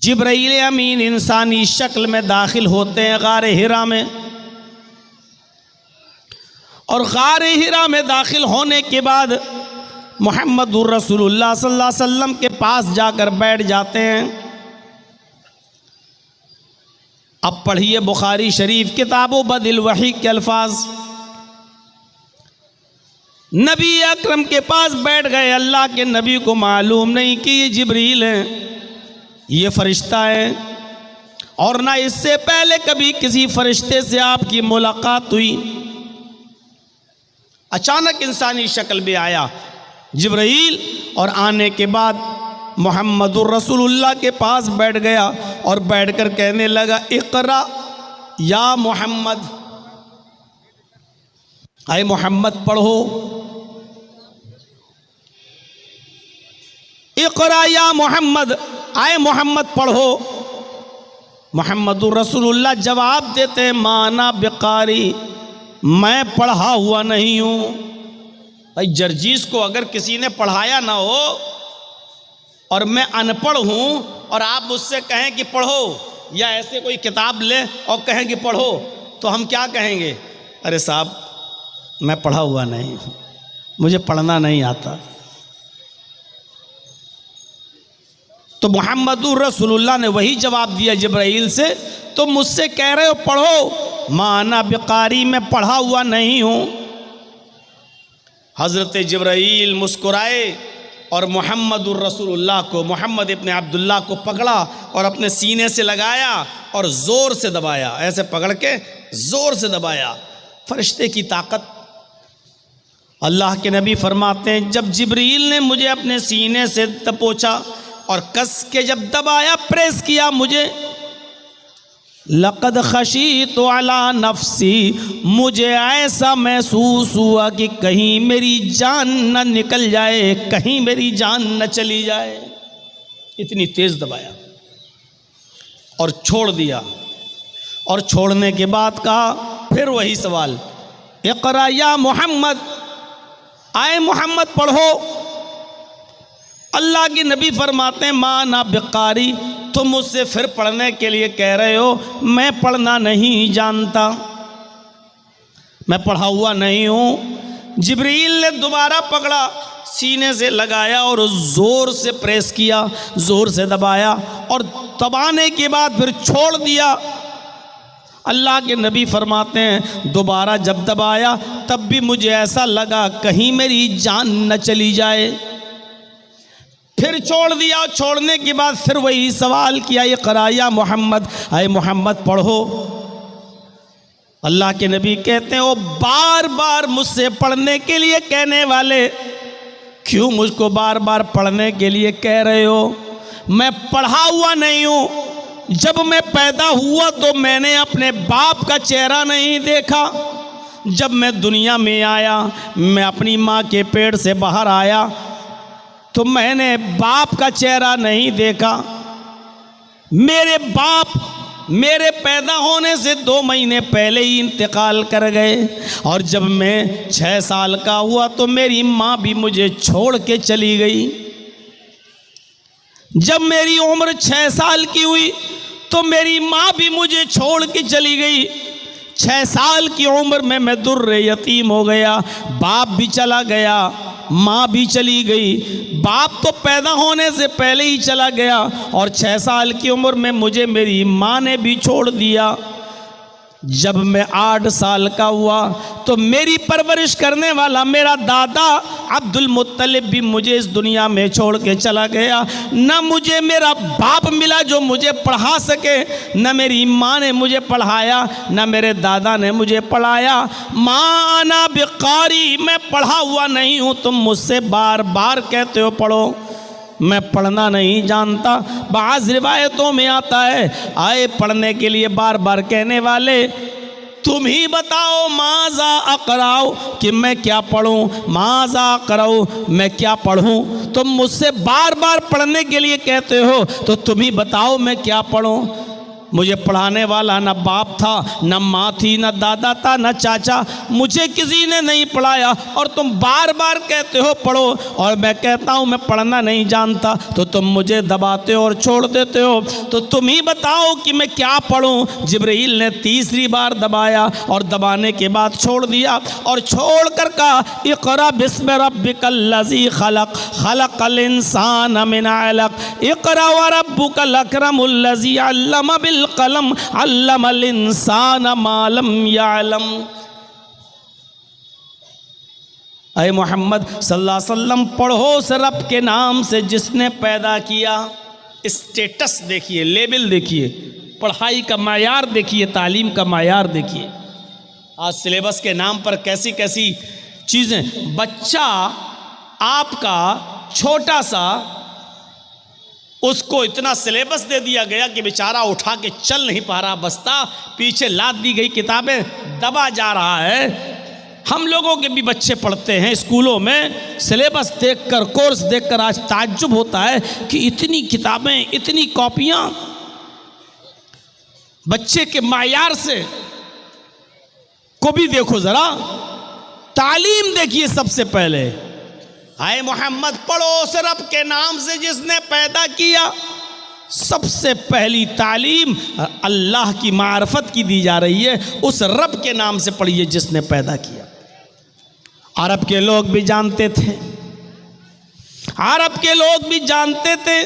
जिब्राईल अमीन इंसानी शक्ल में दाखिल होते हैं गार हिरा में, और गार हिरा में दाखिल होने के बाद मुहम्मदुर रसूलुल्लाह सल्लल्लाहु अलैहि वसल्लम के पास जाकर बैठ जाते हैं। अब पढ़िए बुखारी शरीफ किताबो बदिल वही के अल्फाज। नबी अकरम के पास बैठ गए। अल्लाह के नबी को मालूम नहीं कि ये जिब्रील है, ये फरिश्ता है, और ना इससे पहले कभी किसी फरिश्ते से आपकी मुलाकात हुई। अचानक इंसानी शक्ल में आया जिब्रील, और आने के बाद मुहम्मदुर रसूलुल्लाह के पास बैठ गया और बैठकर कहने लगा, इक़रा या मोहम्मद, आए मोहम्मद पढ़ो। इक़रा या मोहम्मद, आए मोहम्मद पढ़ो। मुहम्मदुर रसूलुल्लाह जवाब देते हैं, माना बिकारी, मैं पढ़ा हुआ नहीं हूँ। भाई जर्जीस को अगर किसी ने पढ़ाया ना हो और मैं अनपढ़ हूँ और आप मुझसे कहें कि पढ़ो, या ऐसे कोई किताब ले और कहें कि पढ़ो, तो हम क्या कहेंगे? अरे साहब मैं पढ़ा हुआ नहीं हूँ, मुझे पढ़ना नहीं आता। तो मुहम्मदुर रसूलुल्लाह ने वही जवाब दिया जिब्राईल से, तुम मुझसे कह रहे हो पढ़ो, माना बिकारी, मैं पढ़ा हुआ नहीं हूँ। हज़रत जिब्राईल मुस्कुराए और मुहम्मदुर रसूलुल्लाह को, मोहम्मद इब्ने अब्दुल्लाह को पकड़ा और अपने सीने से लगाया और ज़ोर से दबाया, ऐसे पकड़ के ज़ोर से दबाया। फरिश्ते की ताकत। अल्लाह के नबी फरमाते हैं, जब जिब्रील ने मुझे अपने सीने से दबोचा और कस के जब दबाया, प्रेस किया मुझे, लक़द खशीतु अला नफ्सी, मुझे ऐसा महसूस हुआ कि कहीं मेरी जान न निकल जाए, कहीं मेरी जान न चली जाए। इतनी तेज़ दबाया और छोड़ दिया। और छोड़ने के बाद कहा फिर वही सवाल, इक़रा या मोहम्मद, आए मोहम्मद पढ़ो। अल्लाह के नबी फरमाते हैं, माना बिकारी, तुम मुझसे फिर पढ़ने के लिए कह रहे हो, मैं पढ़ना नहीं जानता, मैं पढ़ा हुआ नहीं हूँ। जिब्रील ने दोबारा पकड़ा, सीने से लगाया और ज़ोर से प्रेस किया, ज़ोर से दबाया, और दबाने के बाद फिर छोड़ दिया। अल्लाह के नबी फरमाते हैं, दोबारा जब दबाया तब भी मुझे ऐसा लगा कहीं मेरी जान न चली जाए। फिर छोड़ दिया। छोड़ने के बाद फिर वही सवाल किया, इक़रा या मोहम्मद, आए मोहम्मद पढ़ो। अल्लाह के नबी कहते हैं, वो बार बार मुझसे पढ़ने के लिए कहने वाले, क्यों मुझको बार बार पढ़ने के लिए कह रहे हो? मैं पढ़ा हुआ नहीं हूँ। जब मैं पैदा हुआ तो मैंने अपने बाप का चेहरा नहीं देखा। जब मैं दुनिया में आया, मैं अपनी माँ के पेट से बाहर आया तो मैंने बाप का चेहरा नहीं देखा। मेरे बाप मेरे पैदा होने से 2 महीने पहले ही इंतकाल कर गए, और जब मैं 6 साल का हुआ तो मेरी माँ भी मुझे छोड़ के चली गई। जब मेरी उम्र 6 साल की हुई तो मेरी माँ भी मुझे छोड़ के चली गई। 6 साल की उम्र में मैं दुर्रे यतीम हो गया, बाप भी चला गया, माँ भी चली गई। बाप तो पैदा होने से पहले ही चला गया, और 6 साल की उम्र में मुझे मेरी माँ ने भी छोड़ दिया। जब मैं 8 साल का हुआ तो मेरी परवरिश करने वाला मेरा दादा अब्दुल मुत्तलिब भी मुझे इस दुनिया में छोड़ के चला गया। न मुझे मेरा बाप मिला जो मुझे पढ़ा सके, न मेरी माँ ने मुझे पढ़ाया, न मेरे दादा ने मुझे पढ़ाया। माँ अना बिकारी, मैं पढ़ा हुआ नहीं हूँ। तुम मुझसे बार बार कहते हो पढ़ो, मैं पढ़ना नहीं जानता। बाज़ रिवायतों में आता है, आए पढ़ने के लिए बार बार कहने वाले, तुम ही बताओ माज़ा अक़राओ, कि मैं क्या पढ़ूँ, माज़ा अक़राओ, मैं क्या पढ़ूँ। तुम मुझसे बार बार पढ़ने के लिए कहते हो तो तुम ही बताओ मैं क्या पढ़ूँ। मुझे पढ़ाने वाला न बाप था, न माँ थी, न दादा था, न चाचा। मुझे किसी ने नहीं पढ़ाया और तुम बार बार कहते हो पढ़ो, और मैं कहता हूँ मैं पढ़ना नहीं जानता, तो तुम मुझे दबाते हो और छोड़ देते हो। तो तुम ही बताओ कि मैं क्या पढ़ूँ। जिब्रील ने तीसरी बार दबाया और दबाने के बाद छोड़ दिया, और छोड़ कर कहा इक़रा बिस्मि रब्बिकल लज़ी खलक़ खलक़ल इंसान मिन अलक़ इक़रा व रब्बुकल अकरमुल लज़ी अल्लम बिल कलम अल्लमल इंसान मा लम यअलम। अय मोहम्मद सल्लल्लाहु अलैहि वसल्लम, पढ़ो उस रब के नाम से जिसने पैदा किया। स्टेटस देखिए, लेवल देखिए, पढ़ाई का मायार देखिए, तालीम का मायार देखिए। आज सिलेबस के नाम पर कैसी कैसी चीज़ें। बच्चा आपका छोटा सा, उसको इतना सिलेबस दे दिया गया कि बेचारा उठा के चल नहीं पा रहा, बस्ता पीछे लाद दी गई किताबें दबा जा रहा है। हम लोगों के भी बच्चे पढ़ते हैं स्कूलों में, सिलेबस देखकर, कोर्स देखकर आज ताज्जुब होता है कि इतनी किताबें, इतनी कॉपियां। बच्चे के मायार से को भी देखो जरा, तालीम देखिए सबसे पहले। आए मोहम्मद, पढ़ो उस रब के नाम से जिसने पैदा किया। सबसे पहली तालीम अल्लाह की मार्फत की दी जा रही है, उस रब के नाम से पढ़िए जिसने पैदा किया। अरब के लोग भी जानते थे, अरब के लोग भी जानते थे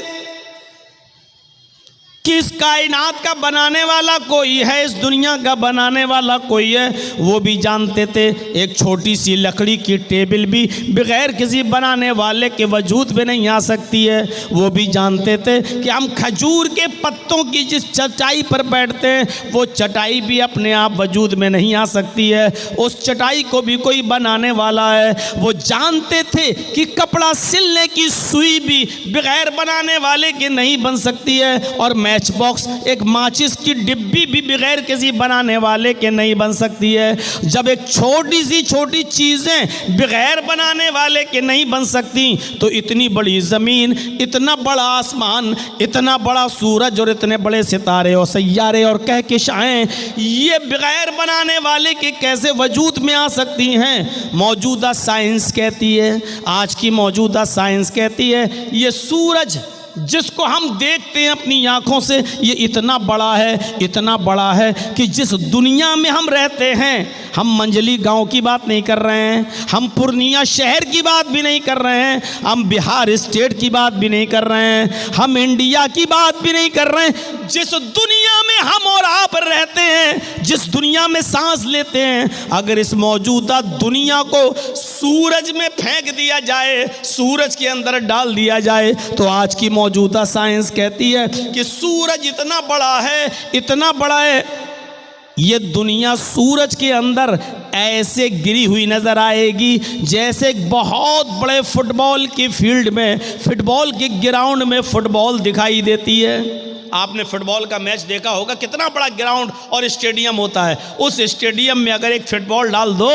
कि इस कायनात का बनाने वाला कोई है, इस दुनिया का बनाने वाला कोई है। वो भी जानते थे एक छोटी सी लकड़ी की टेबल भी बगैर किसी बनाने वाले के वजूद में नहीं आ सकती है। वो भी जानते थे कि हम खजूर के पत्तों की जिस चटाई पर बैठते हैं, वो चटाई भी अपने आप वजूद में नहीं आ सकती है, उस चटाई को भी कोई बनाने वाला है। वो जानते थे कि कपड़ा सिलने की सुई भी बगैर बनाने वाले के नहीं बन सकती है, और मैच बॉक्स, एक माचिस की डिब्बी भी बगैर किसी बनाने वाले के नहीं बन सकती है। जब एक छोटी सी छोटी चीज़ें बगैर बनाने वाले के नहीं बन सकती, तो इतनी बड़ी ज़मीन, इतना बड़ा आसमान, इतना बड़ा सूरज और इतने बड़े सितारे और सैयारे और कहकशाएं, ये बगैर बनाने वाले के कैसे वजूद में आ सकती हैं। मौजूदा साइंस कहती है, आज की मौजूदा साइंस कहती है, ये सूरज जिसको हम देखते हैं अपनी आंखों से, ये इतना बड़ा है, इतना बड़ा है कि जिस दुनिया में हम रहते हैं, हम मंजली गांव की बात नहीं कर रहे हैं, हम पूर्णिया शहर की बात भी नहीं कर रहे हैं, हम बिहार स्टेट की बात भी नहीं कर रहे हैं, हम इंडिया की बात भी नहीं कर रहे हैं। जिस दुनिया में हम और आप रहते हैं, जिस दुनिया में सांस लेते हैं, अगर इस मौजूदा दुनिया को सूरज में फेंक दिया जाए, सूरज के अंदर डाल दिया जाए, तो आज की मौजूदा साइंस कहती है कि सूरज इतना बड़ा है, इतना बड़ा है, ये दुनिया सूरज के अंदर ऐसे गिरी हुई नज़र आएगी जैसे एक बहुत बड़े फुटबॉल की फील्ड में, फुटबॉल के ग्राउंड में फुटबॉल दिखाई देती है। आपने फुटबॉल का मैच देखा होगा, कितना बड़ा ग्राउंड और स्टेडियम होता है। उस स्टेडियम में अगर एक फुटबॉल डाल दो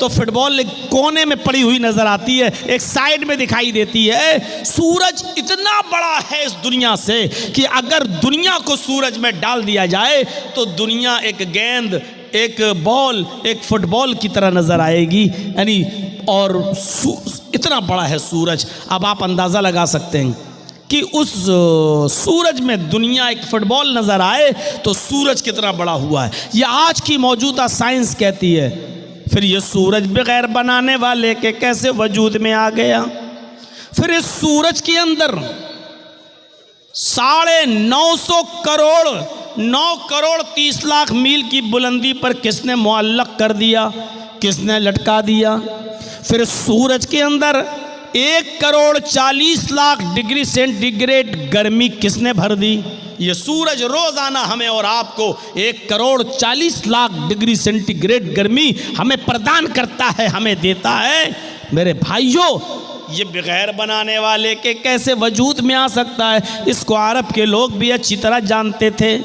तो फुटबॉल एक कोने में पड़ी हुई नज़र आती है, एक साइड में दिखाई देती है। सूरज इतना बड़ा है इस दुनिया से कि अगर दुनिया को सूरज में डाल दिया जाए तो दुनिया एक गेंद, एक बॉल, एक फुटबॉल की तरह नज़र आएगी, यानी और इतना बड़ा है सूरज। अब आप अंदाज़ा लगा सकते हैं कि उस सूरज में दुनिया एक फुटबॉल नज़र आए तो सूरज कितना बड़ा हुआ है। यह आज की मौजूदा साइंस कहती है। फिर ये सूरज बगैर बनाने वाले के कैसे वजूद में आ गया। फिर इस सूरज के अंदर 950 करोड़ 9 करोड़ 30 लाख मील की बुलंदी पर किसने मुअल्लक कर दिया, किसने लटका दिया। फिर सूरज के अंदर 1 करोड़ 40 लाख डिग्री सेंटीग्रेड गर्मी किसने भर दी। ये सूरज रोज़ाना हमें और आपको 1 करोड़ 40 लाख डिग्री सेंटीग्रेड गर्मी हमें प्रदान करता है, हमें देता है। मेरे भाइयों, ये बगैर बनाने वाले के कैसे वजूद में आ सकता है। इसको अरब के लोग भी अच्छी तरह जानते थे।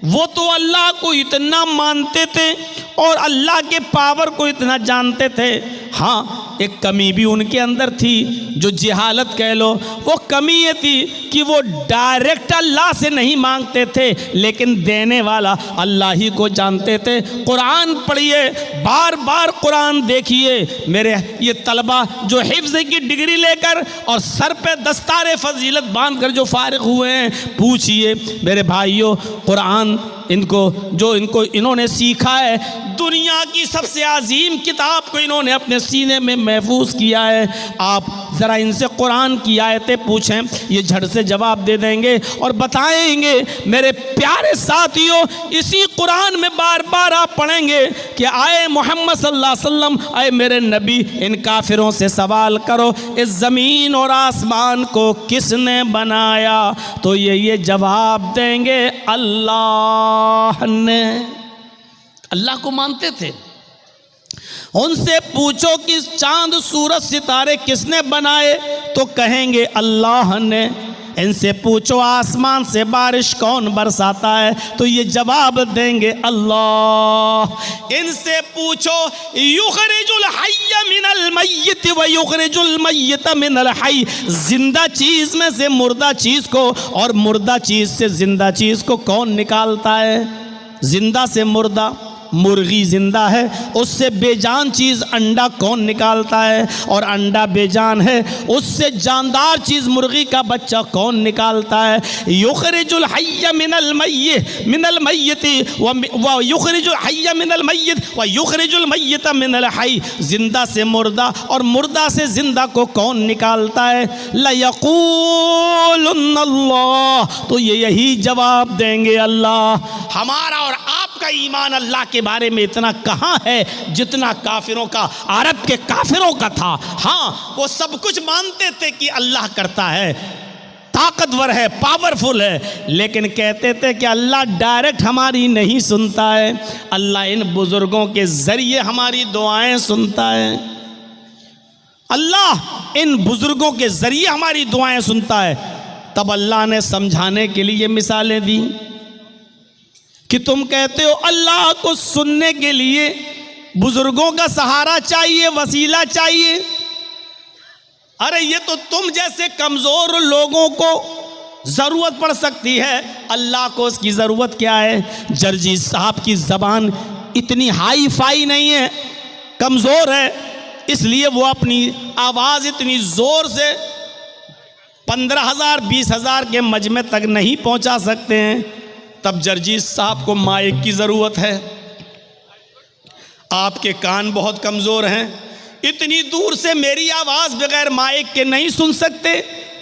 वो तो अल्लाह को इतना मानते थे और अल्लाह के पावर को इतना जानते थे। हाँ, एक कमी भी उनके अंदर थी, जो जिहालत कह लो। वो कमी ये थी कि वो डायरेक्ट अल्लाह से नहीं मांगते थे, लेकिन देने वाला अल्लाह ही को जानते थे। कुरान पढ़िए, बार बार कुरान देखिए। मेरे ये तलबा जो हिफ्ज़ की डिग्री लेकर और सर पे दस्तारे फजीलत बांध कर जो फारिग हुए हैं, पूछिए मेरे भाइयों, कुरान इन्होंने सीखा है, दुनिया की सबसे अजीम किताब को इन्होंने अपने सीने में महफूज किया है। आप ज़रा इनसे कुरान की आयतें पूछें, ये झट से जवाब दे देंगे और बताएंगे। मेरे प्यारे साथियों, इसी कुरान में बार बार आप पढ़ेंगे कि आए मोहम्मद सल्लल्लाहु अलैहि वसल्लम, आए मेरे नबी, इन काफिरों से सवाल करो इस ज़मीन और आसमान को किसने बनाया, तो ये जवाब देंगे अल्लाह ने। अल्लाह को मानते थे। उनसे पूछो कि चांद सूरज सितारे किसने बनाए, तो कहेंगे अल्लाह ने। इनसे पूछो आसमान से बारिश कौन बरसाता है, तो ये जवाब देंगे अल्लाह। इनसे पूछो युखरिजुल हय्य मिनल मय्यत व युखरिजुल मय्यत मिनल हय्य, जिंदा चीज़ में से मुर्दा चीज़ को और मुर्दा चीज़ से जिंदा चीज़ को कौन निकालता है। जिंदा से मुर्दा, मुर्गी जिंदा है, उससे बेजान चीज़ अंडा कौन निकालता है, और अंडा बेजान है, उससे जानदार चीज़ मुर्गी का बच्चा कौन निकालता है। युखरिजुल हय्य मिनल मय्यति व युखरिजुल हय्य मिनल मय्यत व युखरिजुल मय्यत मिनल हय्य, जिंदा से मुर्दा और मुर्दा से जिंदा को कौन निकालता है। लयक़ूलुन्न अल्लाह, तो ये यही जवाब देंगे अल्लाह। हमारा और आपका ईमान अल्लाह के बारे में इतना कहाँ है जितना काफिरों का, अरब के काफिरों का था। हाँ, वो सब कुछ मानते थे कि अल्लाह करता है, ताकतवर है, पावरफुल है, लेकिन कहते थे कि अल्लाह डायरेक्ट हमारी नहीं सुनता है, अल्लाह इन बुजुर्गों के जरिए हमारी दुआएं सुनता है, अल्लाह इन बुजुर्गों के जरिए हमारी दुआएं सुनता है। तब अल्लाह ने समझाने के लिए मिसालें दी कि तुम कहते हो अल्लाह को सुनने के लिए बुजुर्गों का सहारा चाहिए, वसीला चाहिए। अरे ये तो तुम जैसे कमज़ोर लोगों को ज़रूरत पड़ सकती है, अल्लाह को उसकी ज़रूरत क्या है। जर्जी साहब की ज़बान इतनी हाई फाई नहीं है, कमज़ोर है, इसलिए वो अपनी आवाज़ इतनी ज़ोर से 15,000 20,000 के मजमे तक नहीं पहुंचा सकते हैं। तब जर्जीस साहब को माइक की ज़रूरत है। आपके कान बहुत कमज़ोर हैं, इतनी दूर से मेरी आवाज़ बगैर माइक के नहीं सुन सकते,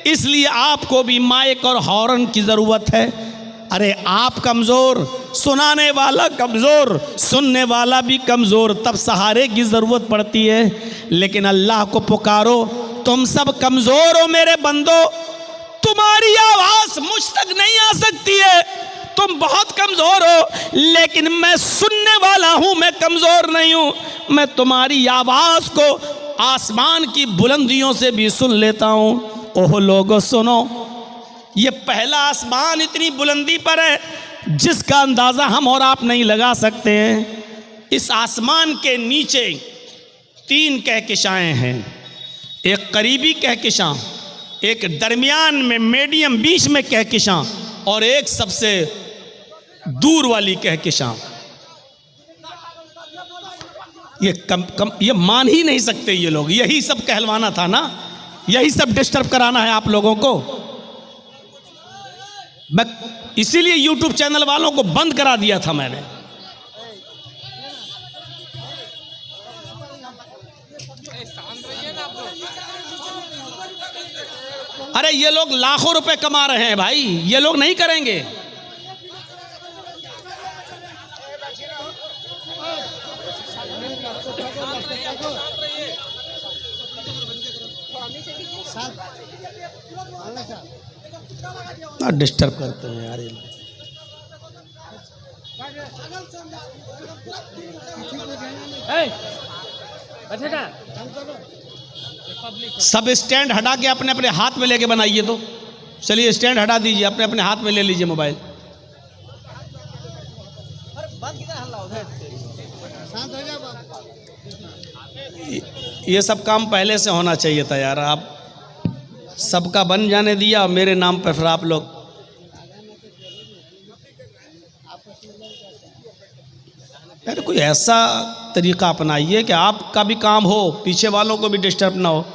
इसलिए आपको भी माइक और हॉर्न की ज़रूरत है। अरे आप कमज़ोर, सुनाने वाला कमज़ोर, सुनने वाला भी कमज़ोर, तब सहारे की ज़रूरत पड़ती है। लेकिन अल्लाह को पुकारो, तुम सब कमज़ोर हो मेरे बंदो, तुम्हारी आवाज़ मुझ तक नहीं आ सकती है, तुम बहुत कमज़ोर हो, लेकिन मैं सुनने वाला हूँ, मैं कमज़ोर नहीं हूँ, मैं तुम्हारी आवाज़ को आसमान की बुलंदियों से भी सुन लेता हूँ। ओह लोगो सुनो, ये पहला आसमान इतनी बुलंदी पर है जिसका अंदाज़ा हम और आप नहीं लगा सकते हैं। इस आसमान के नीचे 3 कहकशाएँ हैं, एक करीबी कहकशां, एक दरमियान में मीडियम बीच में कहकशां, और एक सबसे दूर वाली कहकशां। ये मान ही नहीं सकते ये लोग। यही सब कहलवाना था ना, यही सब डिस्टर्ब कराना है आप लोगों को। मैं इसीलिए YouTube चैनल वालों को बंद करा दिया था मैंने। अरे ये लोग लाखों रुपए कमा रहे हैं भाई, ये लोग नहीं करेंगे। डिस्टर्ब करते हैं यार ये लोग। सब स्टैंड हटा के अपने अपने हाथ में लेके बनाइए। तो चलिए स्टैंड हटा दीजिए, अपने अपने हाथ में ले लीजिए मोबाइल। ये सब काम पहले से होना चाहिए था यार। आप सबका बन जाने दिया मेरे नाम पर, फिर आप लोग यार कोई ऐसा तरीका अपनाइए कि आपका भी काम हो, पीछे वालों को भी डिस्टर्ब ना हो।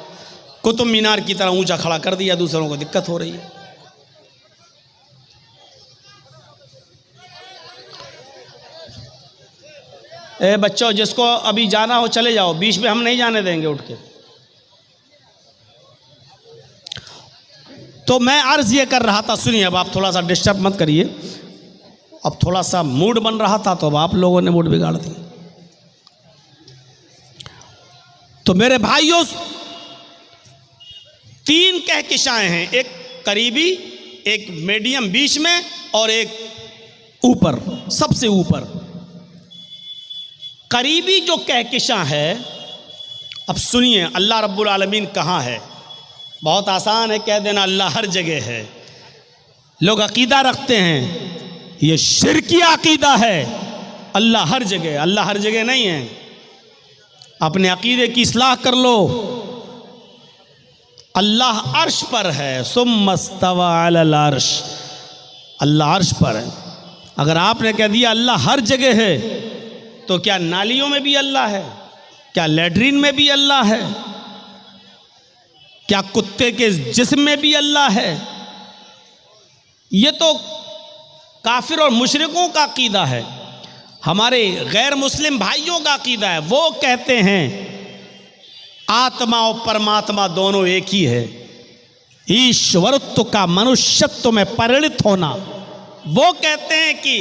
कुतुब मीनार की तरह ऊंचा खड़ा कर दिया, दूसरों को दिक्कत हो रही है। ए बच्चों, जिसको अभी जाना हो चले जाओ, बीच में हम नहीं जाने देंगे उठ के। तो मैं अर्ज ये कर रहा था, सुनिए अब आप थोड़ा सा डिस्टर्ब मत करिए। अब थोड़ा सा मूड बन रहा था तो अब आप लोगों ने मूड बिगाड़ दिया। तो मेरे भाइयों, 3 कहकशाएं हैं, एक करीबी, एक मीडियम बीच में और एक ऊपर, सबसे ऊपर। करीबी जो कहकशा है, अब सुनिए अल्लाह रब्बुल आलमीन कहाँ है। बहुत आसान है कह देना अल्लाह हर जगह है। लोग अकीदा रखते हैं, ये शिरकी अकीदा है, अल्लाह हर जगह। अल्लाह हर जगह नहीं है। अपने अकीदे की इस्लाह कर लो। अल्लाह अर्श पर है, सुम्मस्तवा अलल अर्श, अल्लाह अर्श पर है। अगर आपने कह दिया अल्लाह हर जगह है, तो क्या नालियों में भी अल्लाह है? क्या लैट्रिन में भी अल्लाह है? क्या कुत्ते के जिस्म में भी अल्लाह है? ये तो काफिर और मुशरिकों का अकीदा है। हमारे गैर मुस्लिम भाइयों का अकीदा है। वो कहते हैं आत्मा और परमात्मा दोनों एक ही है। ईश्वरत्व का मनुष्यत्व में परिणित होना। वो कहते हैं कि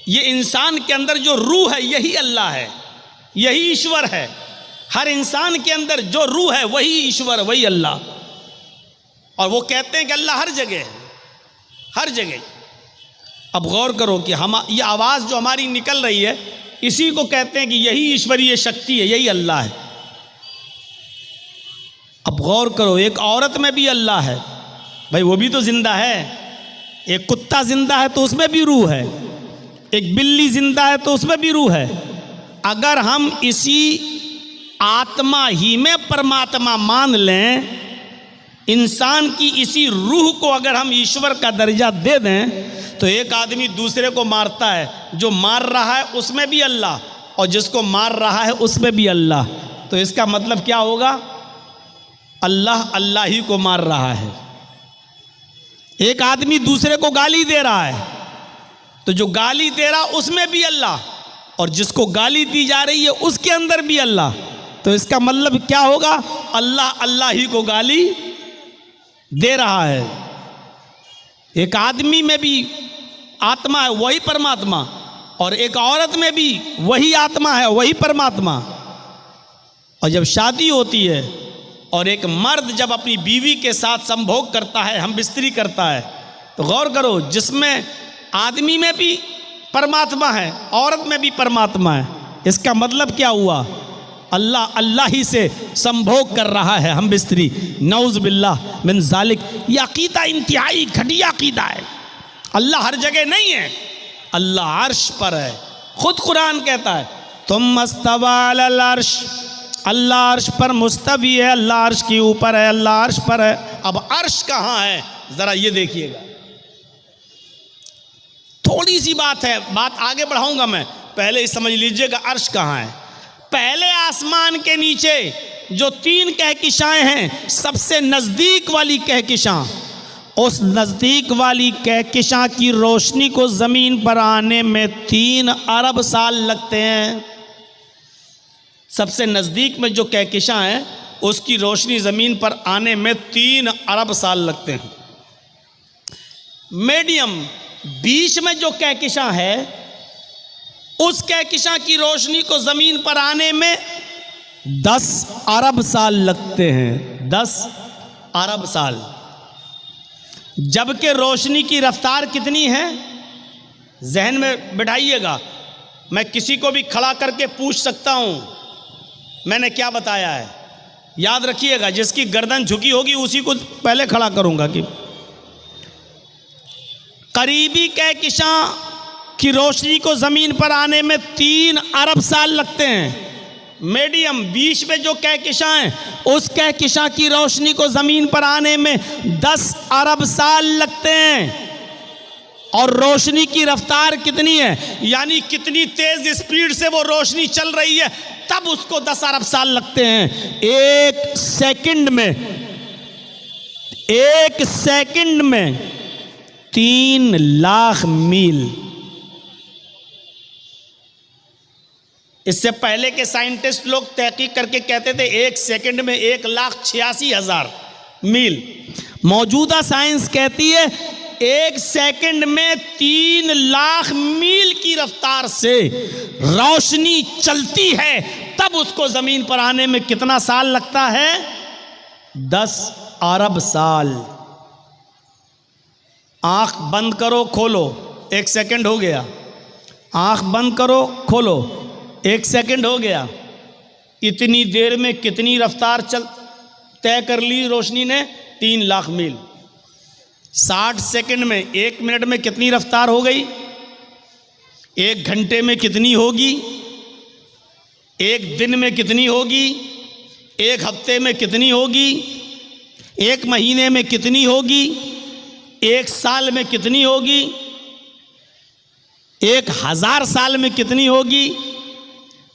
ये इंसान के अंदर जो रूह है यही अल्लाह है, यही ईश्वर है। हर इंसान के अंदर जो रूह है वही ईश्वर, वही अल्लाह। और वो कहते हैं कि अल्लाह हर जगह है, हर जगह। अब गौर करो कि हम ये आवाज़ जो हमारी निकल रही है, इसी को कहते हैं कि यही ईश्वरीय शक्ति है, यही अल्लाह है। अब गौर करो, एक औरत में भी अल्लाह है भाई, वो भी तो जिंदा है। एक कुत्ता जिंदा है तो उसमें भी रूह है, एक बिल्ली जिंदा है तो उसमें भी रूह है। अगर हम इसी आत्मा ही में परमात्मा मान लें, इंसान की इसी रूह को अगर हम ईश्वर का दर्जा दे दें, तो एक आदमी दूसरे को मारता है, जो मार रहा है उसमें भी अल्लाह, और जिसको मार रहा है उसमें भी अल्लाह। तो इसका मतलब क्या होगा? अल्लाह अल्लाह ही को मार रहा है। एक आदमी दूसरे को गाली दे रहा है, तो जो गाली दे रहा उसमें भी अल्लाह, और जिसको गाली दी जा रही है उसके अंदर भी अल्लाह। तो इसका मतलब क्या होगा? अल्लाह अल्लाह ही को गाली दे रहा है। एक आदमी में भी आत्मा है, वही परमात्मा, और एक औरत में भी वही आत्मा है, वही परमात्मा। और जब शादी होती है और एक मर्द जब अपनी बीवी के साथ संभोग करता है, हम बिस्तरी करता है, तो गौर करो, जिसमें आदमी में भी परमात्मा है, औरत में भी परमात्मा है। इसका मतलब क्या हुआ? अल्लाह अल्लाह ही से संभोग कर रहा है, हम बिस्तरी। नौज़ बिल्लाह मिन ज़ालिक। ये अकीदा इंतहाई घटिया अकीदा है। अल्लाह हर जगह नहीं है, अल्लाह अर्श पर है। खुद कुरान कहता है तुम मस्तवा अलल अर्श, अल्लाह अर्श पर मुस्तवी है, अल्लाह अर्श के ऊपर है, अल्लाह अर्श पर है। अब अर्श कहाँ है ज़रा ये देखिएगा। थोड़ी सी बात है, बात आगे बढ़ाऊंगा मैं, पहले ही समझ लीजिएगा अर्श कहाँ है। पहले आसमान के नीचे जो 3 कहकशाएं हैं, सबसे नज़दीक वाली कहकशां, उस नज़दीक वाली कहकशां की रोशनी को ज़मीन पर आने में 3 अरब साल लगते हैं। सबसे नज़दीक में जो कहकशां है, उसकी रोशनी ज़मीन पर आने में 3 अरब साल लगते हैं। मीडियम बीच में जो कहकशां है, उस कहकशां की रोशनी को ज़मीन पर आने में 10 अरब साल लगते हैं। 10 अरब साल। जबकि रोशनी की रफ्तार कितनी है जहन में बिठाइएगा। मैं किसी को भी खड़ा करके पूछ सकता हूं मैंने क्या बताया है, याद रखिएगा। जिसकी गर्दन झुकी होगी उसी को पहले खड़ा करूंगा कि करीबी कहकशां की रोशनी को ज़मीन पर आने में 3 अरब साल लगते हैं। मीडियम बीच में जो कहकशां है, उस कहकशां की रोशनी को जमीन पर आने में 10 अरब साल लगते हैं। और रोशनी की रफ्तार कितनी है, यानी कितनी तेज स्पीड से वो रोशनी चल रही है, तब उसको 10 अरब साल लगते हैं। एक सेकंड में 3 लाख मील। इससे पहले के साइंटिस्ट लोग तहकीक करके कहते थे 1 सेकंड में 1,86,000 मील। मौजूदा साइंस कहती है 1 सेकंड में 3 लाख मील की रफ्तार से रोशनी चलती है, तब उसको जमीन पर आने में कितना साल लगता है? 10 अरब साल। आंख बंद करो खोलो, 1 सेकंड हो गया। आंख बंद करो खोलो, 1 सेकंड हो गया। इतनी देर में कितनी रफ्तार तय कर ली रोशनी ने? 3 लाख मील। 60 सेकंड में, 1 मिनट में कितनी रफ्तार हो गई? 1 घंटे में कितनी होगी? 1 दिन में कितनी होगी? 1 हफ्ते में कितनी होगी? 1 महीने में कितनी होगी? 1 साल में कितनी होगी? 1000 साल में कितनी होगी?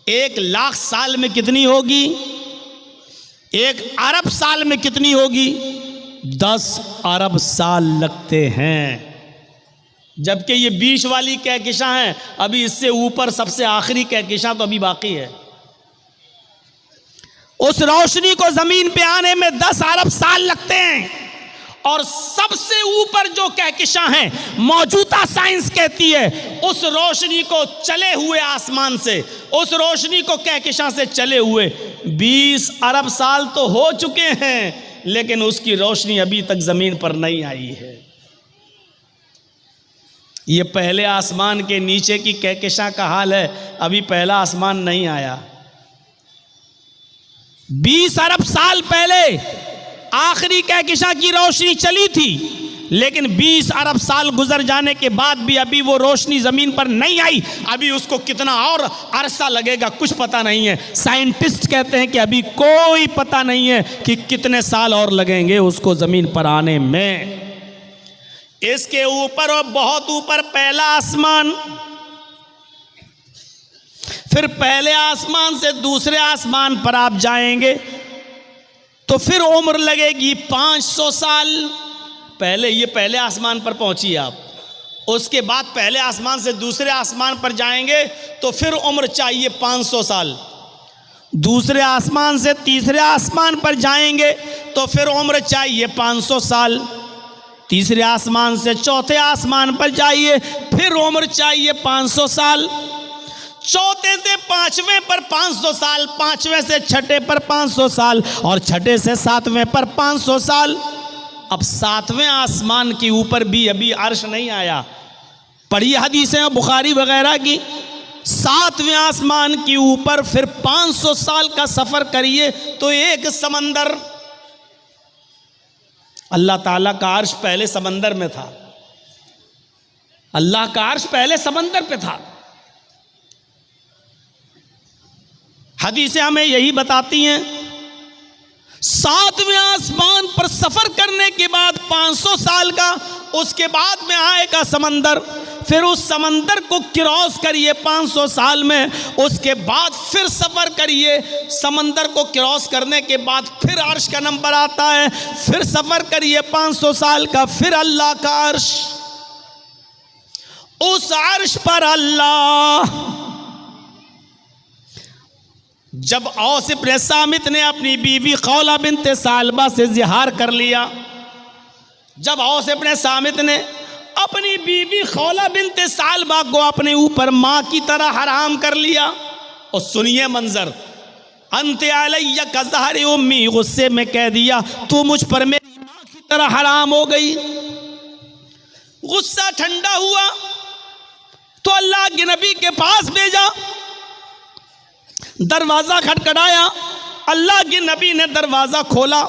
1 लाख साल में कितनी होगी? 1 अरब साल में कितनी होगी? 10 अरब साल लगते हैं। जबकि ये बीच वाली कहकशां है, अभी इससे ऊपर सबसे आखिरी कहकशां तो अभी बाकी है। उस रोशनी को जमीन पे आने में 10 अरब साल लगते हैं। और सबसे ऊपर जो कहकशां है, मौजूदा साइंस कहती है उस रोशनी को चले हुए आसमान से, उस रोशनी को कहकशां से चले हुए 20 अरब साल तो हो चुके हैं, लेकिन उसकी रोशनी अभी तक जमीन पर नहीं आई है। ये पहले आसमान के नीचे की कहकशां का हाल है, अभी पहला आसमान नहीं आया। 20 अरब साल पहले आखिरी कहकशां की रोशनी चली थी, लेकिन 20 अरब साल गुजर जाने के बाद भी अभी वो रोशनी जमीन पर नहीं आई। अभी उसको कितना और अरसा लगेगा कुछ पता नहीं है। साइंटिस्ट कहते हैं कि अभी कोई पता नहीं है कि कितने साल और लगेंगे उसको जमीन पर आने में। इसके ऊपर और बहुत ऊपर पहला आसमान, फिर पहले आसमान से दूसरे आसमान पर आप जाएंगे तो फिर उम्र लगेगी 500 साल। पहले आसमान पर पहुंचिए आप, उसके बाद पहले आसमान से दूसरे आसमान पर जाएंगे तो फिर उम्र चाहिए 500 साल। दूसरे आसमान से तीसरे आसमान पर जाएंगे तो फिर उम्र चाहिए 500 साल। तीसरे आसमान से चौथे आसमान पर जाइए, फिर उम्र चाहिए 500 साल। चौथे से पांचवें पर 500 साल, पांचवें से छठे पर 500 साल, और छठे से सातवें पर 500 साल। अब सातवें आसमान के ऊपर भी अभी अर्श नहीं आया। पढ़िए हदीसें बुखारी वगैरह की, सातवें आसमान के ऊपर फिर 500 साल का सफर करिए तो एक समंदर। अल्लाह ताला का अर्श पहले समंदर में था, अल्लाह का अर्श पहले समंदर पे था। हदीसें हमें यही बताती हैं, सातवें आसमान पर सफर करने के बाद 500 साल का, उसके बाद में आएगा समंदर। फिर उस समंदर को क्रॉस करिए 500 साल में, उसके बाद फिर सफर करिए। समंदर को क्रॉस करने के बाद फिर अर्श का नंबर आता है, फिर सफर करिए 500 साल का, फिर अल्लाह का अर्श। उस अर्श पर अल्लाह, जब औस इब्न सामित ने अपनी बीवी खौला बिन्त सालबा से जिहार कर लिया, जब औस इब्न सामित ने अपनी बीवी खौला बिन्त सालबा को अपने ऊपर माँ की तरह हराम कर लिया, और सुनिए मंजर, अंते अलैया का ज़हर उम्मी, गुस्से में कह दिया तू मुझ पर मेरी माँ की तरह हराम हो गई। गुस्सा ठंडा हुआ तो अल्लाह के नबी के पास भेजा, दरवाज़ा खटखटाया, अल्लाह के नबी ने दरवाज़ा खोला,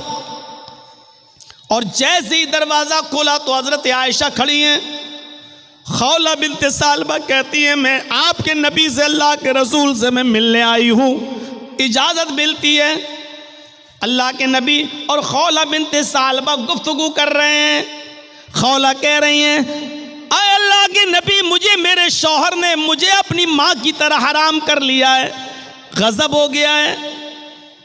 और जैसे ही दरवाज़ा खोला तो हज़रत आयशा खड़ी हैं। खौला बिन्त सालबा कहती हैं मैं आपके नबी से, अल्लाह के रसूल से मैं मिलने आई हूँ। इजाज़त मिलती है। अल्लाह के नबी और खौला बिनते सालबा गुफ्तगू कर रहे हैं। खौला कह रही हैं, आए अल्लाह के नबी, मुझे मेरे शौहर ने मुझे अपनी माँ की तरह हराम कर लिया है, गज़ब हो गया है,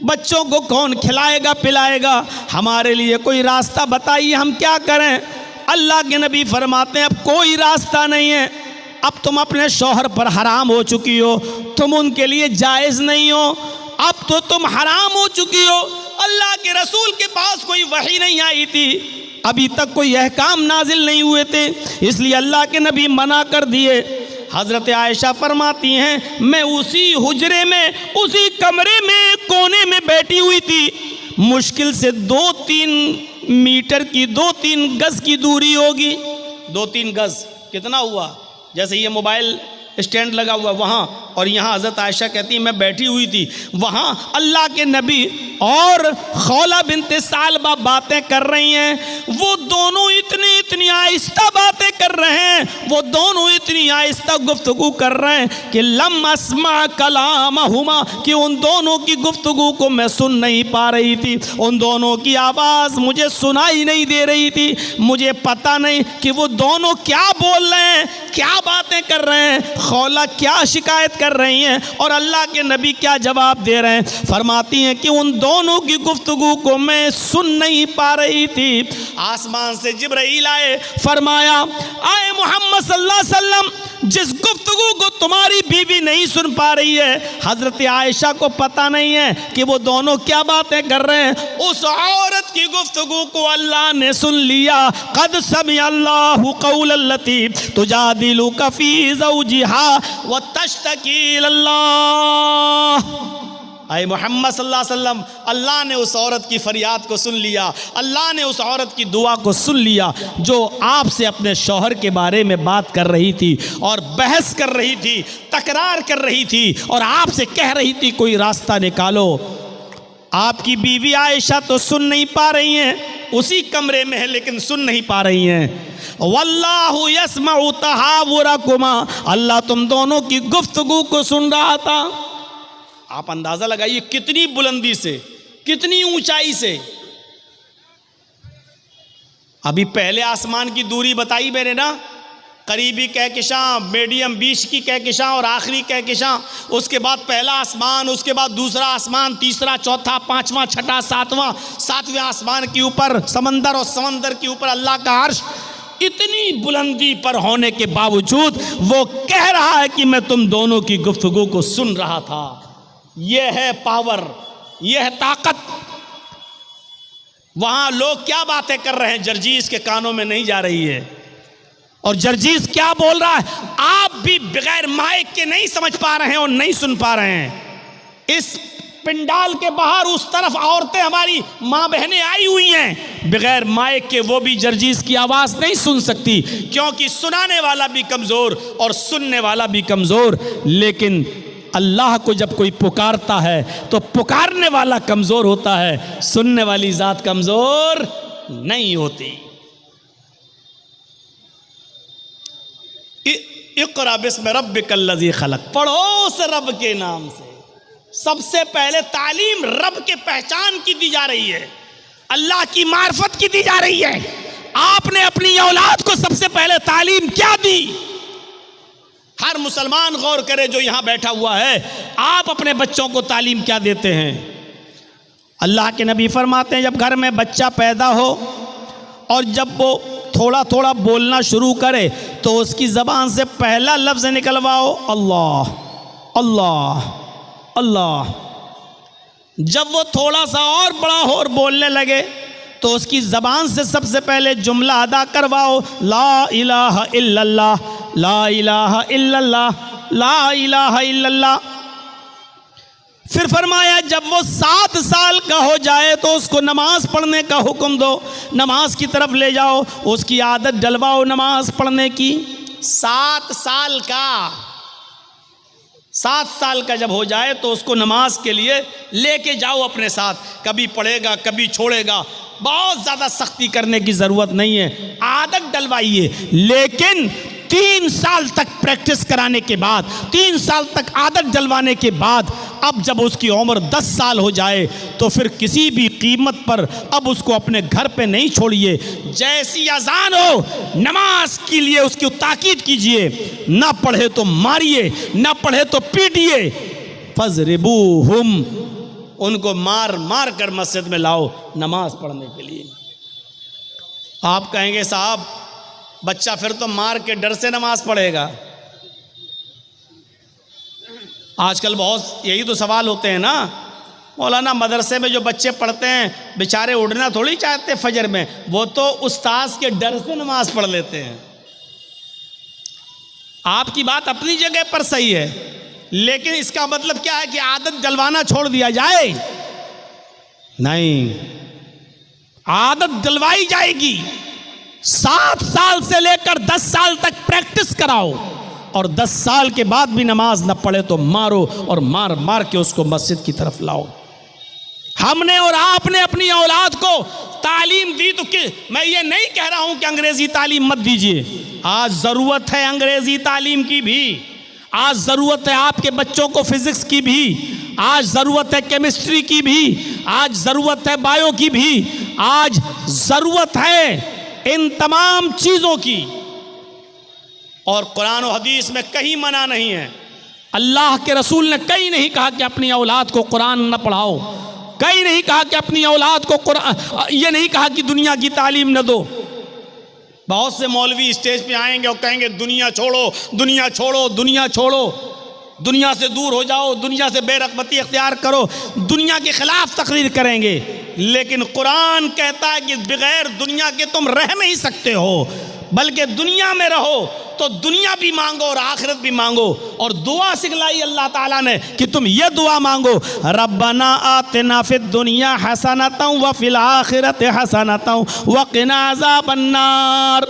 बच्चों को कौन खिलाएगा पिलाएगा, हमारे लिए कोई रास्ता बताइए, हम क्या करें। अल्लाह के नबी फरमाते हैं, अब कोई रास्ता नहीं है, अब तुम अपने शौहर पर हराम हो चुकी हो, तुम उनके लिए जायज़ नहीं हो, अब तो तुम हराम हो चुकी हो। अल्लाह के रसूल के पास कोई वही नहीं आई थी, अभी तक कोई अहकाम नाजिल नहीं हुए थे, इसलिए अल्लाह के नबी मना कर दिए। हज़रत आयशा फरमाती हैं, मैं उसी हुजरे में, उसी कमरे में कोने में बैठी हुई थी, मुश्किल से 2-3 मीटर की 2-3 गज़ की दूरी होगी। 2-3 गज़ कितना हुआ, जैसे ये मोबाइल स्टैंड लगा हुआ वहाँ, और यहाँ हज़रत आयशा कहती मैं बैठी हुई थी, वहाँ अल्लाह के नबी और खौला बिनते सालबा बातें कर रही हैं। वो दोनों इतनी आहिस्ता बातें कर रहे हैं, वो दोनों इतनी आहिस्ता गुफ्तगू कर रहे हैं कि लम अस्मा कलामहुमा, कि उन दोनों की गुफ्तगू को मैं सुन नहीं पा रही थी, उन दोनों की आवाज़ मुझे सुनाई नहीं दे रही थी, मुझे पता नहीं कि वो दोनों क्या बोल रहे हैं, क्या बातें कर रहे हैं, खौला क्या शिकायत कर रही हैं और अल्लाह के नबी क्या जवाब दे रहे हैं। फरमाती हैं कि उन दोनों की गुफ्तगू को मैं सुन नहीं पा रही थी। आसमान से जिब्राइल आए, फरमाया, आए मोहम्मद सल्लल्लाहु अलैहि वसल्लम, जिस गुफ्तगू को तुम्हारी बीवी नहीं सुन पा रही है, हज़रत आयशा को पता नहीं है कि वो दोनों क्या बातें कर रहे हैं, उस औरत की गुफ्तगू को अल्लाह ने सुन लिया। क़द समिअ अल्लाहु क़ौलल्लती तुजादिलुका फ़ी ज़ौजिहा व तश्तकी इलल्लाह। आए मोहम्मद सल्लल्लाहु अलैहि वसल्लम, अल्लाह ने उस औरत की फरियाद को सुन लिया, अल्लाह ने उस औरत की दुआ को सुन लिया जो आपसे अपने शौहर के बारे में बात कर रही थी और बहस कर रही थी, तकरार कर रही थी और आपसे कह रही थी कोई रास्ता निकालो। आपकी बीवी आयशा तो सुन नहीं पा रही हैं, उसी कमरे में है लेकिन सुन नहीं पा रही हैं। वल्लाहु यस्मउ तहावुरकुमा, अल्लाह तुम दोनों की गुफ्तगू को सुन रहा था। आप अंदाजा लगाइए कितनी बुलंदी से, कितनी ऊंचाई से। अभी पहले आसमान की दूरी बताई मैंने ना, करीबी कहकशां, मीडियम बीच की कहकशां और आखिरी कहकशां, उसके बाद पहला आसमान, उसके बाद दूसरा आसमान, तीसरा, चौथा, पांचवा, छठा, सातवें आसमान के ऊपर समंदर और समंदर के ऊपर अल्लाह का अर्श। इतनी बुलंदी पर होने के बावजूद वो कह रहा है कि मैं तुम दोनों की गुफ्तगू को सुन रहा था। यह है पावर, यह है ताकत। वहां लोग क्या बातें कर रहे हैं, जर्जीस के कानों में नहीं जा रही है, और जर्जीस क्या बोल रहा है आप भी बगैर माइक के नहीं समझ पा रहे हैं और नहीं सुन पा रहे हैं। इस पिंडाल के बाहर उस तरफ औरतें, हमारी माँ बहनें आई हुई हैं, बगैर माइक के वो भी जर्जीस की आवाज़ नहीं सुन सकती, क्योंकि सुनाने वाला भी कमज़ोर और सुनने वाला भी कमज़ोर। लेकिन अल्लाह को जब कोई पुकारता है तो पुकारने वाला कमज़ोर होता है, सुनने वाली ज़ात कमज़ोर नहीं होती। इक़रा बिस्मि रब्बिकल्लज़ी खलक़, पढ़ो उस रब के नाम से। सबसे पहले तालीम रब के पहचान की दी जा रही है, अल्लाह की मार्फत की दी जा रही है। आपने अपनी औलाद को सबसे पहले तालीम क्या दी? हर मुसलमान गौर करे जो यहां बैठा हुआ है, आप अपने बच्चों को तालीम क्या देते हैं? अल्लाह के नबी फरमाते हैं जब घर में बच्चा पैदा हो और जब वो थोड़ा थोड़ा बोलना शुरू करे तो उसकी ज़बान से पहला लफ्ज़ निकलवाओ अल्लाह अल्लाह अल्लाह। जब वो थोड़ा सा और बड़ा हो और बोलने लगे तो उसकी ज़बान से सबसे पहले जुमला अदा करवाओ, ला इलाहा इल्लल्लाह, ला इलाहा इल्लल्लाह, ला इलाहा इल्लल्लाह। फिर फरमाया जब वो 7 साल का हो जाए तो उसको नमाज पढ़ने का हुक्म दो, नमाज की तरफ ले जाओ, उसकी आदत डलवाओ नमाज पढ़ने की। 7 साल का, 7 साल का जब हो जाए तो उसको नमाज के लिए लेके जाओ अपने साथ, कभी पढ़ेगा कभी छोड़ेगा, बहुत ज़्यादा सख्ती करने की ज़रूरत नहीं है, आदत डलवाइए। लेकिन 3 साल तक प्रैक्टिस कराने के बाद, 3 साल तक आदत डलवाने के बाद अब जब उसकी उम्र 10 साल हो जाए तो फिर किसी भी कीमत पर अब उसको अपने घर पे नहीं छोड़िए। जैसी अजान हो नमाज के लिए उसकी ताकीद कीजिए, ना पढ़े तो मारिए, ना पढ़े तो पीटिए। फज़रिबूहुम, उनको मार मार कर मस्जिद में लाओ नमाज पढ़ने के लिए। आप कहेंगे साहब बच्चा फिर तो मार के डर से नमाज पढ़ेगा। आजकल बहुत यही तो सवाल होते हैं ना, मौलाना मदरसे में जो बच्चे पढ़ते हैं बेचारे उड़ना थोड़ी चाहते फजर में, वो तो उस्ताद के डर से नमाज पढ़ लेते हैं। आपकी बात अपनी जगह पर सही है, लेकिन इसका मतलब क्या है कि आदत डलवाना छोड़ दिया जाए? नहीं, आदत डलवाई जाएगी। 7 साल से लेकर 10 साल तक प्रैक्टिस कराओ, और 10 साल के बाद भी नमाज न पढ़े तो मारो, और मार मार के उसको मस्जिद की तरफ लाओ। हमने और आपने अपनी औलाद को तालीम दी तो मैं ये नहीं कह रहा हूं कि अंग्रेजी तालीम मत दीजिए। आज ज़रूरत है अंग्रेजी तालीम की भी, आज ज़रूरत है आपके बच्चों को फिजिक्स की भी, आज ज़रूरत है केमिस्ट्री की भी, आज ज़रूरत है बायो की भी, आज ज़रूरत है इन तमाम चीज़ों की। और कुरान और हदीस में कहीं मना नहीं है, अल्लाह के रसूल ने कहीं नहीं कहा कि अपनी औलाद को कुरान न पढ़ाओ, कहीं नहीं कहा कि अपनी औलाद को कुरान, ये नहीं कहा कि दुनिया की तालीम न दो। बहुत से मौलवी स्टेज पे आएंगे और कहेंगे दुनिया छोड़ो, दुनिया छोड़ो, दुनिया छोड़ो, दुनिया से दूर हो जाओ, दुनिया से बेरगबती इख्तियार करो, दुनिया के खिलाफ तकरीर करेंगे। लेकिन कुरान कहता है कि बगैर दुनिया के तुम रह नहीं सकते हो, बल्कि दुनिया में रहो तो दुनिया भी मांगो और आखिरत भी मांगो। और दुआ सिखलाई अल्लाह ताला ने कि तुम ये दुआ मांगो, रब्बना आतिना फिद दुनिया हसनतन व फिल आखिरति हसनतन व क़िना अज़ाबन्नार।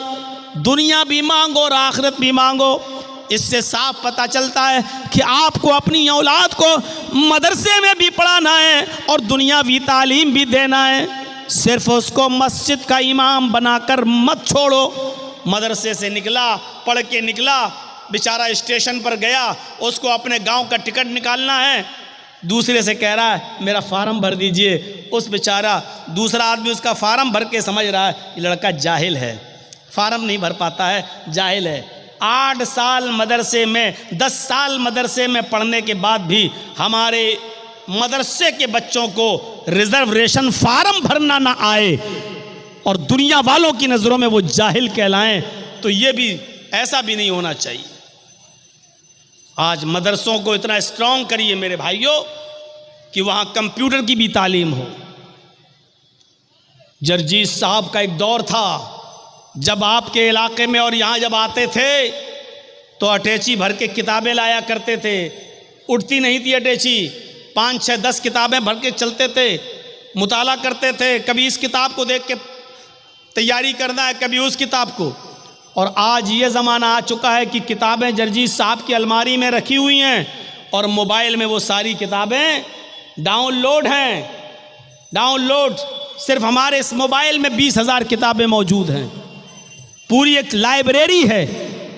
दुनिया भी मांगो और आखिरत भी मांगो। इससे साफ पता चलता है कि आपको अपनी औलाद को मदरसे में भी पढ़ाना है और दुनियावी तालीम भी देना है। सिर्फ उसको मस्जिद का इमाम बनाकर मत छोड़ो। मदरसे से निकला, पढ़ के निकला, बेचारा स्टेशन पर गया, उसको अपने गांव का टिकट निकालना है, दूसरे से कह रहा है मेरा फार्म भर दीजिए। उस बेचारा दूसरा आदमी उसका फार्म भर के समझ रहा है ये लड़का जाहिल है, फार्म नहीं भर पाता है, जाहिल है। 8 साल मदरसे में, 10 साल मदरसे में पढ़ने के बाद भी हमारे मदरसे के बच्चों को रिजर्वेशन फार्म भरना ना आए और दुनिया वालों की नज़रों में वो जाहिल कहलाएं, तो ये भी, ऐसा भी नहीं होना चाहिए। आज मदरसों को इतना स्ट्रांग करिए मेरे भाइयों कि वहाँ कंप्यूटर की भी तालीम हो। जरजीत साहब का एक दौर था जब आपके इलाके में और यहाँ जब आते थे तो अटैची भर के किताबें लाया करते थे। उठती नहीं थी अटैची, 5, 6, 10 किताबें भर के चलते थे, मुताला करते थे। कभी इस किताब को देख के तैयारी करना है, कभी उस किताब को। और आज ये ज़माना आ चुका है कि किताबें जरजीत साहब की अलमारी में रखी हुई हैं और मोबाइल में वो सारी किताबें डाउनलोड हैं। डाउनलोड, सिर्फ हमारे इस मोबाइल में 20,000 किताबें मौजूद हैं, पूरी एक लाइब्रेरी है।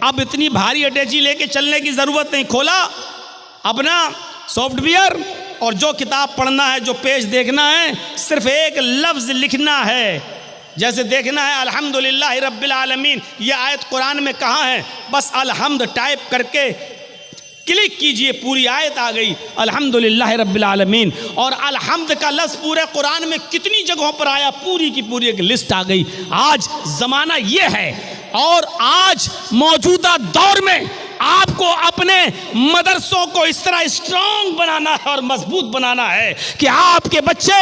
अब इतनी भारी अटैची लेके चलने की ज़रूरत नहीं। खोला अपना सॉफ्टवेयर और जो किताब पढ़ना है, जो पेज देखना है, सिर्फ एक लफ्ज़ लिखना है। जैसे देखना है अल्हम्दुलिल्लाह रब्बिल आलमीन, ये आयत कुरान में कहाँ है, बस अल्हम्द टाइप करके क्लिक कीजिए, पूरी आयत आ गई अल्हम्दुलिल्लाह रब्बिल आलमीन। और अल्हम्द का लफ्ज़ पूरे कुरान में कितनी जगहों पर आया, पूरी की पूरी एक लिस्ट आ गई। आज ज़माना ये है और आज मौजूदा दौर में आपको अपने मदरसों को इस तरह स्ट्रांग बनाना है और मजबूत बनाना है कि आपके बच्चे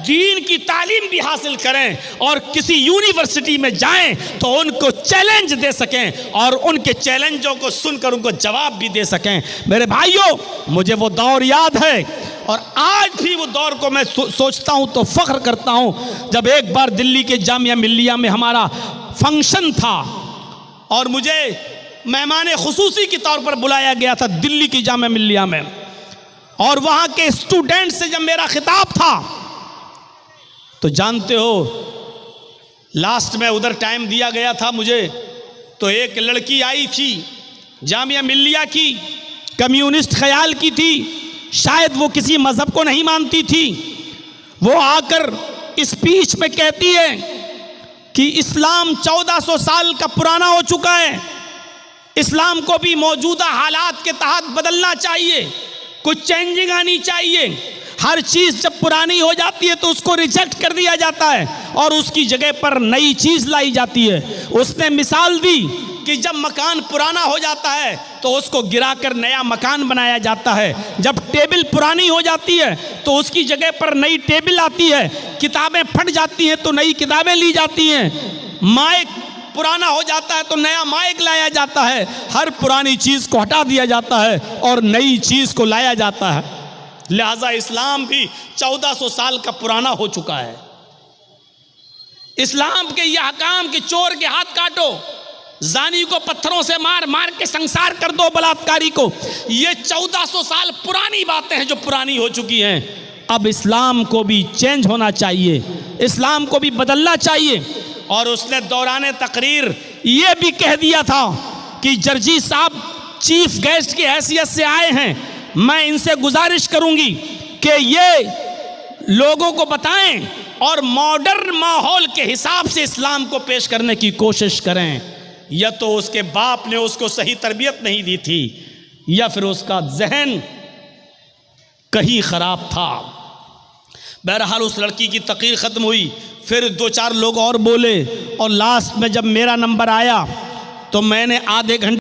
दीन की तालीम भी हासिल करें और किसी यूनिवर्सिटी में जाएं तो उनको चैलेंज दे सकें और उनके चैलेंजों को सुनकर उनको जवाब भी दे सकें। मेरे भाइयों, मुझे वो दौर याद है और आज भी वो दौर को मैं सोचता हूँ तो फ़ख्र करता हूँ जब एक बार दिल्ली के जामिया मिल्लिया में हमारा फंक्शन था और मुझे मेहमान खुसूसी के तौर पर बुलाया गया था दिल्ली की जामिया मिल्लिया में, और वहाँ के स्टूडेंट से जब मेरा खिताब था तो जानते हो लास्ट में उधर टाइम दिया गया था मुझे, तो एक लड़की आई थी जामिया मिल्लिया की, कम्युनिस्ट ख्याल की थी, शायद वो किसी मजहब को नहीं मानती थी। वो आकर स्पीच में कहती है कि इस्लाम 1400 साल का पुराना हो चुका है, इस्लाम को भी मौजूदा हालात के तहत बदलना चाहिए, कुछ चेंजिंग आनी चाहिए। हर चीज़ जब पुरानी हो जाती है तो उसको रिजेक्ट कर दिया जाता है और उसकी जगह पर नई चीज़ लाई जाती है। उसने मिसाल दी कि जब मकान पुराना हो जाता है तो उसको गिराकर नया मकान बनाया जाता है, जब टेबल पुरानी हो जाती है तो उसकी जगह पर नई टेबल आती है, किताबें फट जाती हैं तो नई किताबें ली जाती हैं, माइक पुराना हो जाता है तो नया माइक लाया जाता है। हर पुरानी चीज़ को हटा दिया जाता है और नई चीज़ को लाया जाता है। लिहाजा इस्लाम भी 1400 साल का पुराना हो चुका है। इस्लाम के यह हकाम कि चोर के हाथ काटो, जानी को पत्थरों से मार मार के संसार कर दो, बलात्कारी को, ये 1400 साल पुरानी बातें हैं जो पुरानी हो चुकी हैं। अब इस्लाम को भी चेंज होना चाहिए, इस्लाम को भी बदलना चाहिए। और उसने दौरान तकरीर ये भी कह दिया था कि जर्जी साहब चीफ गेस्ट की हैसियत से आए हैं, मैं इनसे गुजारिश करूंगी कि ये लोगों को बताएं और मॉडर्न माहौल के हिसाब से इस्लाम को पेश करने की कोशिश करें। या तो उसके बाप ने उसको सही तरबियत नहीं दी थी या फिर उसका जहन कहीं ख़राब था। बहरहाल उस लड़की की तकरीर ख़त्म हुई, फिर 2-4 लोग और बोले और लास्ट में जब मेरा नंबर आया तो मैंने आधे घंटे